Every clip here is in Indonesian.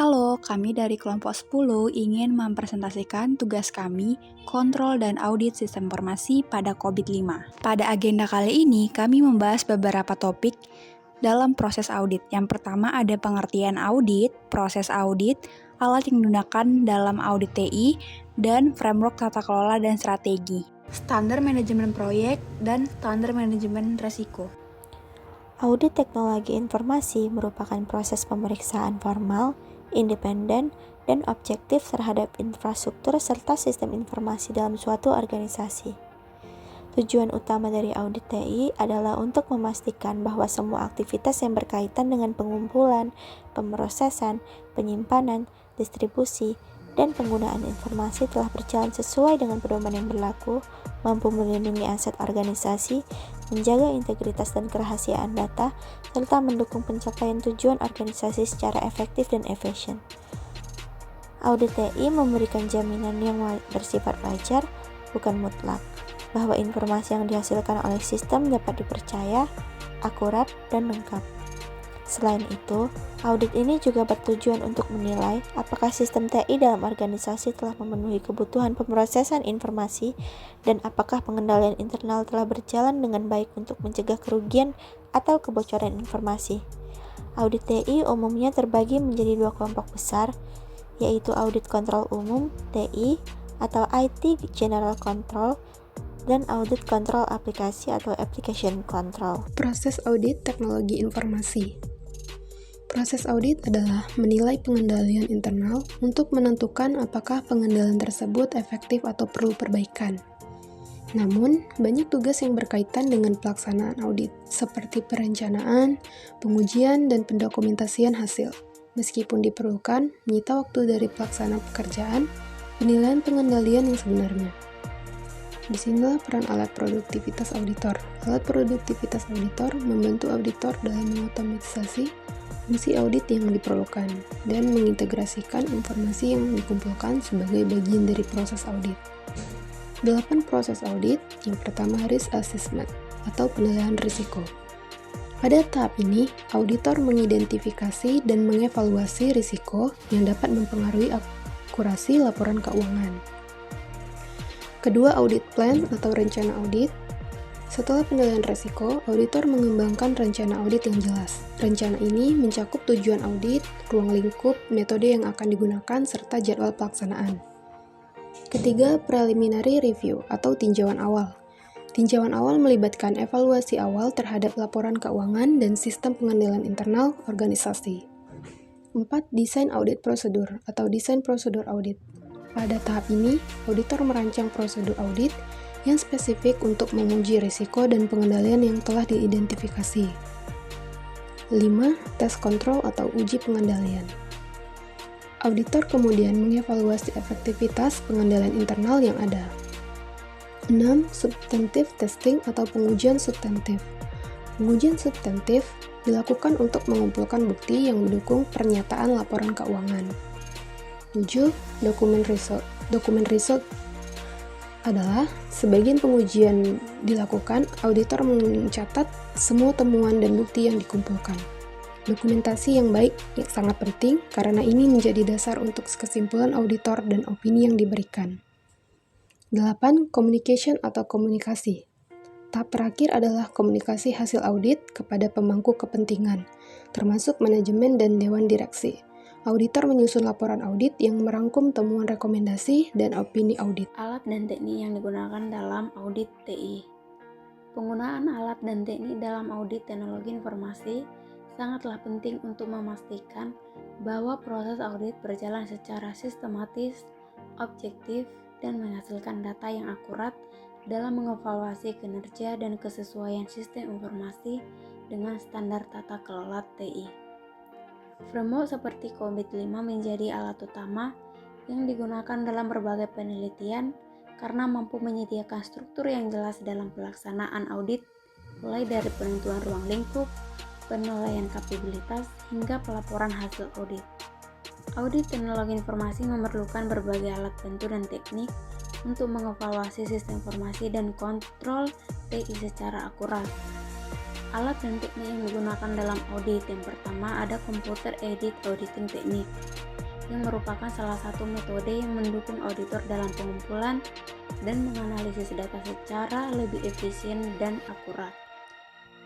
Halo, kami dari kelompok 10 ingin mempresentasikan tugas kami, kontrol dan audit sistem informasi pada COVID-5. Pada agenda kali ini, kami membahas beberapa topik dalam proses audit. Yang pertama ada pengertian audit, proses audit, alat yang digunakan dalam audit TI, dan framework tata kelola dan strategi, standar manajemen proyek, dan standar manajemen risiko. Audit teknologi informasi merupakan proses pemeriksaan formal, independen, dan objektif terhadap infrastruktur serta sistem informasi dalam suatu organisasi. Tujuan utama dari audit TI adalah untuk memastikan bahwa semua aktivitas yang berkaitan dengan pengumpulan, pemrosesan, penyimpanan, distribusi, dan penggunaan informasi telah berjalan sesuai dengan pedoman yang berlaku, mampu melindungi aset organisasi, menjaga integritas dan kerahasiaan data, serta mendukung pencapaian tujuan organisasi secara efektif dan efisien. Audit TI memberikan jaminan yang bersifat wajar, bukan mutlak, bahwa informasi yang dihasilkan oleh sistem dapat dipercaya, akurat, dan lengkap. Selain itu, audit ini juga bertujuan untuk menilai apakah sistem TI dalam organisasi telah memenuhi kebutuhan pemrosesan informasi dan apakah pengendalian internal telah berjalan dengan baik untuk mencegah kerugian atau kebocoran informasi. Audit TI umumnya terbagi menjadi dua kelompok besar, yaitu audit kontrol umum TI atau IT General Control dan audit kontrol aplikasi atau application control. Proses audit teknologi informasi. Proses audit adalah menilai pengendalian internal untuk menentukan apakah pengendalian tersebut efektif atau perlu perbaikan. Namun, banyak tugas yang berkaitan dengan pelaksanaan audit, seperti perencanaan, pengujian, dan pendokumentasian hasil. Meskipun diperlukan, menyita waktu dari pelaksana pekerjaan, penilaian pengendalian yang sebenarnya. Disinilah peran alat produktivitas auditor. Alat produktivitas auditor membantu auditor dalam mengotomatisasi fungsi audit yang diperlukan dan mengintegrasikan informasi yang dikumpulkan sebagai bagian dari proses audit. 8 proses audit. Yang pertama, risk assessment atau penilaian risiko. Pada tahap ini, auditor mengidentifikasi dan mengevaluasi risiko yang dapat mempengaruhi akurasi laporan keuangan. Kedua, audit plan atau rencana audit. Setelah penilaian risiko, auditor mengembangkan rencana audit yang jelas. Rencana ini mencakup tujuan audit, ruang lingkup, metode yang akan digunakan, serta jadwal pelaksanaan. Ketiga, preliminary review atau tinjauan awal. Tinjauan awal melibatkan evaluasi awal terhadap laporan keuangan dan sistem pengendalian internal organisasi. 4. Desain audit prosedur atau desain prosedur audit. Pada tahap ini, auditor merancang prosedur audit yang spesifik untuk menguji risiko dan pengendalian yang telah diidentifikasi. 5. Tes kontrol atau uji pengendalian. Auditor kemudian mengevaluasi efektivitas pengendalian internal yang ada. 6. Substantive testing atau pengujian substantif. Pengujian substantif dilakukan untuk mengumpulkan bukti yang mendukung pernyataan laporan keuangan. 7. Dokumen result adalah sebagian pengujian dilakukan, auditor mencatat semua temuan dan bukti yang dikumpulkan. Dokumentasi yang baik yang sangat penting karena ini menjadi dasar untuk kesimpulan auditor dan opini yang diberikan. 8. Communication atau komunikasi. Tahap terakhir adalah komunikasi hasil audit kepada pemangku kepentingan, termasuk manajemen dan dewan direksi. Auditor menyusun laporan audit yang merangkum temuan rekomendasi dan opini audit. Alat dan teknik yang digunakan dalam audit TI. Penggunaan alat dan teknik dalam audit teknologi informasi sangatlah penting untuk memastikan bahwa proses audit berjalan secara sistematis, objektif, dan menghasilkan data yang akurat dalam mengevaluasi kinerja dan kesesuaian sistem informasi dengan standar tata kelola TI. Framework seperti COVID-5 menjadi alat utama yang digunakan dalam berbagai penelitian karena mampu menyediakan struktur yang jelas dalam pelaksanaan audit, mulai dari penentuan ruang lingkup, penilaian kapabilitas, hingga pelaporan hasil audit. Audit teknologi informasi memerlukan berbagai alat bantu dan teknik untuk mengevaluasi sistem informasi dan kontrol TI secara akurat. Alat dan teknik yang digunakan dalam audit. Yang pertama ada computer aided auditing technique. yang merupakan salah satu metode yang mendukung auditor dalam pengumpulan dan menganalisis data secara lebih efisien dan akurat.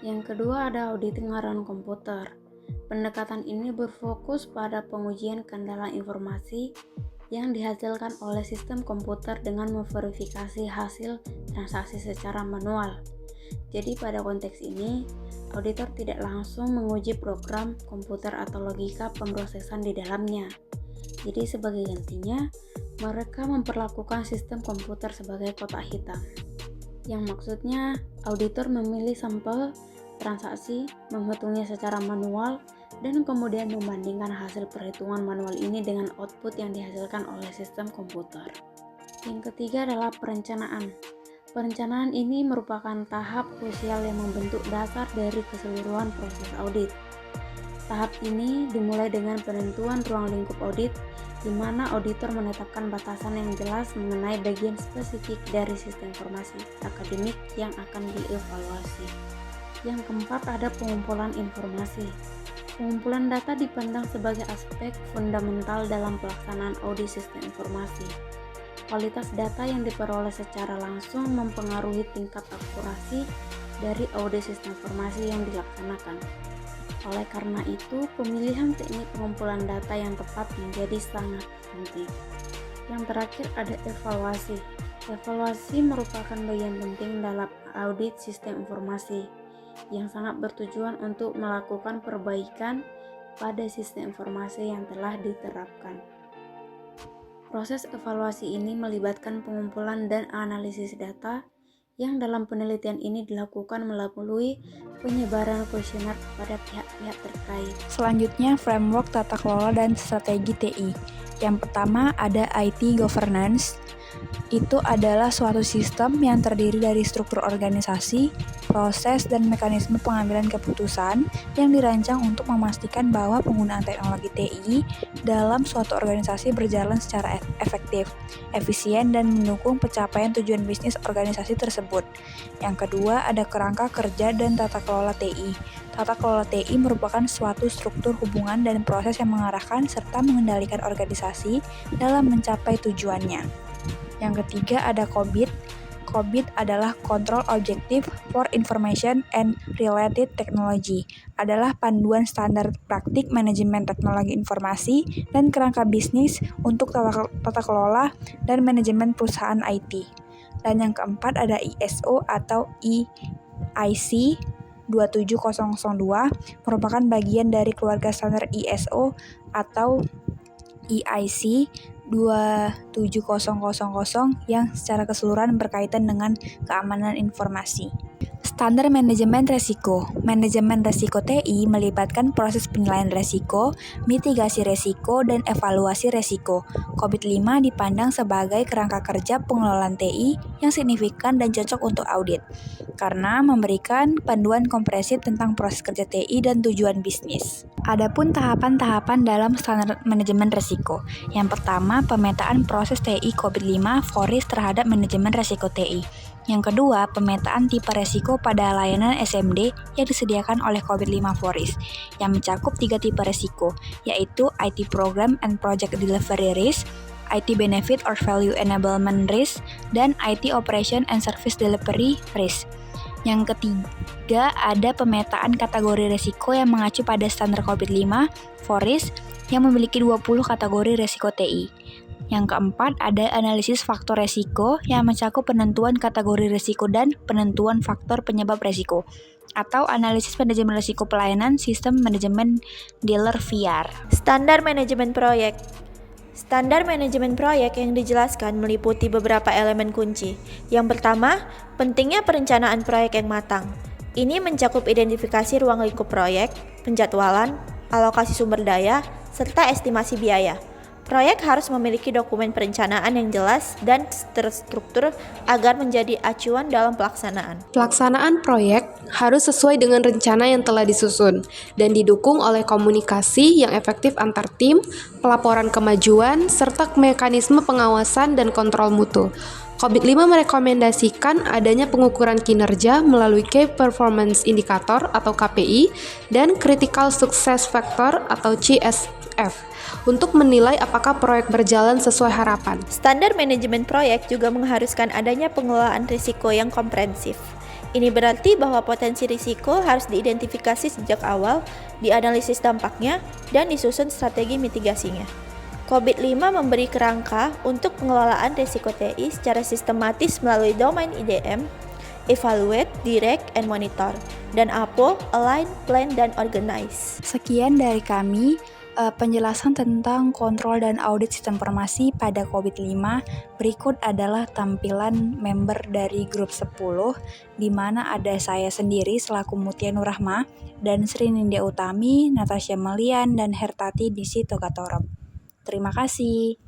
Yang kedua ada auditing around komputer. Pendekatan ini berfokus pada pengujian kendala informasi yang dihasilkan oleh sistem komputer dengan memverifikasi hasil transaksi secara manual. Jadi pada konteks ini, auditor tidak langsung menguji program komputer atau logika pemrosesan di dalamnya. Jadi sebagai gantinya, mereka memperlakukan sistem komputer sebagai kotak hitam. Yang maksudnya, auditor memilih sampel transaksi, menghitungnya secara manual, dan kemudian membandingkan hasil perhitungan manual ini dengan output yang dihasilkan oleh sistem komputer. Yang ketiga adalah perencanaan. Perencanaan ini merupakan tahap krusial yang membentuk dasar dari keseluruhan proses audit. Tahap ini dimulai dengan penentuan ruang lingkup audit, di mana auditor menetapkan batasan yang jelas mengenai bagian spesifik dari sistem informasi akademik yang akan dievaluasi. Yang keempat ada pengumpulan informasi. Pengumpulan data dipandang sebagai aspek fundamental dalam pelaksanaan audit sistem informasi. Kualitas data yang diperoleh secara langsung mempengaruhi tingkat akurasi dari audit sistem informasi yang dilaksanakan. Oleh karena itu, pemilihan teknik pengumpulan data yang tepat menjadi sangat penting. Yang terakhir ada evaluasi. Evaluasi merupakan bagian penting dalam audit sistem informasi yang sangat bertujuan untuk melakukan perbaikan pada sistem informasi yang telah diterapkan. Proses evaluasi ini melibatkan pengumpulan dan analisis data yang dalam penelitian ini dilakukan melalui penyebaran kuesioner kepada pihak-pihak terkait. Selanjutnya, framework tata kelola dan strategi TI. Yang pertama ada IT governance. Itu adalah suatu sistem yang terdiri dari struktur organisasi, proses, dan mekanisme pengambilan keputusan yang dirancang untuk memastikan bahwa penggunaan teknologi TI dalam suatu organisasi berjalan secara efektif, efisien, dan mendukung pencapaian tujuan bisnis organisasi tersebut. Yang kedua, ada kerangka kerja dan tata kelola TI. Tata kelola TI merupakan suatu struktur hubungan dan proses yang mengarahkan serta mengendalikan organisasi dalam mencapai tujuannya. Yang ketiga ada COBIT. COBIT adalah Control Objective for Information and Related Technology, adalah panduan standar praktik manajemen teknologi informasi dan kerangka bisnis untuk tata kelola dan manajemen perusahaan IT. Dan yang keempat ada ISO atau EIC 27002, merupakan bagian dari keluarga standar ISO atau EIC 27000 yang secara keseluruhan berkaitan dengan keamanan informasi. Standar manajemen resiko. Manajemen resiko TI melibatkan proses penilaian resiko, mitigasi resiko, dan evaluasi resiko. COBIT 5 dipandang sebagai kerangka kerja pengelolaan TI yang signifikan dan cocok untuk audit, karena memberikan panduan komprehensif tentang proses kerja TI dan tujuan bisnis. Adapun tahapan-tahapan dalam standar manajemen resiko. Yang pertama, pemetaan proses TI COBIT 5 FORIS terhadap manajemen resiko TI. Yang kedua, pemetaan tipe resiko pada layanan SMD yang disediakan oleh COBIT 5 FORIS, yang mencakup 3 tipe resiko, yaitu IT Program and Project Delivery Risk, IT Benefit or Value Enablement Risk, dan IT Operation and Service Delivery Risk. Yang ketiga, ada pemetaan kategori resiko yang mengacu pada standar COBIT 5 FORIS yang memiliki 20 kategori resiko TI. Yang keempat, ada analisis faktor resiko yang mencakup penentuan kategori resiko dan penentuan faktor penyebab resiko, atau analisis manajemen resiko pelayanan sistem manajemen dealer VR. Standar manajemen proyek. Standar manajemen proyek yang dijelaskan meliputi beberapa elemen kunci. Yang pertama, pentingnya perencanaan proyek yang matang. Ini mencakup identifikasi ruang lingkup proyek, penjadwalan, alokasi sumber daya, serta estimasi biaya. Proyek harus memiliki dokumen perencanaan yang jelas dan terstruktur agar menjadi acuan dalam pelaksanaan. Pelaksanaan proyek harus sesuai dengan rencana yang telah disusun dan didukung oleh komunikasi yang efektif antar tim, pelaporan kemajuan, serta mekanisme pengawasan dan kontrol mutu. COBIT 5 merekomendasikan adanya pengukuran kinerja melalui Key Performance Indicator atau KPI dan Critical Success Factor atau CSFI F untuk menilai apakah proyek berjalan sesuai harapan. Standar manajemen proyek juga mengharuskan adanya pengelolaan risiko yang komprehensif. Ini berarti bahwa potensi risiko harus diidentifikasi sejak awal, dianalisis dampaknya, dan disusun strategi mitigasinya. COVID-5 memberi kerangka untuk pengelolaan risiko TI secara sistematis melalui domain IDM, evaluate, direct, and monitor, dan APO, align, plan, dan organize. Sekian dari kami. Penjelasan tentang kontrol dan audit sistem informasi pada COVID-5. Berikut adalah tampilan member dari grup 10, di mana ada saya sendiri selaku Mutia Nurrahma, dan Sri Nindya Utami, Natasha Melian, dan Hertati Disi Togatorom. Terima kasih.